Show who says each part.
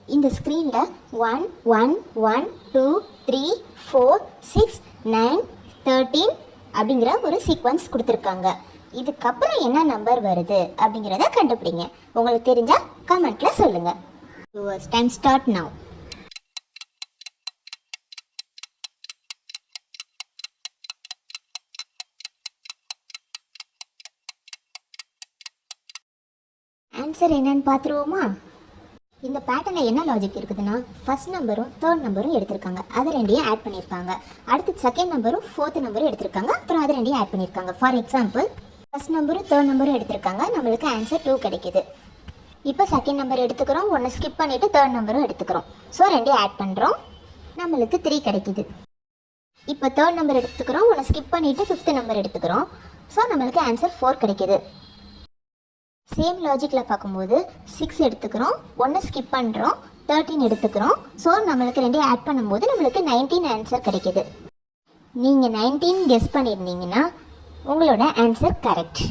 Speaker 1: இந்த ஸ்க்ரீனில் 1 1 1 2 3 4 6 9 13 அப்படிங்கிற ஒரு சீக்வன்ஸ் கொடுத்துருக்காங்க. இதுக்கப்புறம் என்ன நம்பர் வருது அப்படிங்கிறத கண்டுபிடிங்க. உங்களுக்கு தெரிஞ்சால் கமெண்ட்டில் சொல்லுங்கள். Time start now. ஆன்சர் என்னன்னு பார்த்துருவோமா? இந்த பேட்டர்னில் என்ன லாஜிக் இருக்குதுன்னா, ஃபர்ஸ்ட் நம்பரும் தேர்ட் நம்பரும் எடுத்திருக்காங்க, அதை ரெண்டையும் ஆட் பண்ணியிருக்காங்க. அடுத்து செகண்ட் நம்பரும் ஃபோர்த் நம்பரும் எடுத்திருக்காங்க, அப்புறம் அதை ரெண்டையும் ஆட் பண்ணியிருக்காங்க. ஃபார் எக்ஸாம்பிள், ஃபர்ஸ்ட் நம்பரும் தேர்ட் நம்பரும் எடுத்திருக்காங்க, நம்மளுக்கு ஆன்சர் 2 கிடைக்குது. இப்போ செகண்ட் நம்பர் எடுத்துக்கிறோம், ஒன்று ஸ்கிப் பண்ணிவிட்டு தேர்ட் நம்பரும் எடுத்துக்கிறோம். ஸோ ரெண்டையும் ஆட் பண்ணுறோம், நம்மளுக்கு 3 கிடைக்குது. இப்போ தேர்ட் நம்பர் எடுத்துக்கிறோம், ஒன்று ஸ்கிப் பண்ணிவிட்டு ஃபிஃப்த் நம்பர் எடுத்துக்கிறோம். ஸோ நம்மளுக்கு ஆன்சர் 4 கிடைக்குது. சேம் லாஜிக்கில் பார்க்கும்போது 6 எடுத்துக்கிறோம், 1 ஸ்கிப் பண்ணுறோம், 13 எடுத்துக்கிறோம். ஸோ நம்மளுக்கு ரெண்டையும் ஆட் பண்ணும்போது நம்மளுக்கு 19 ஆன்சர் கிடைக்கிது. நீங்கள் 19 கெஸ் பண்ணியிருந்தீங்கன்னா உங்களோட ஆன்சர் கரெக்ட்.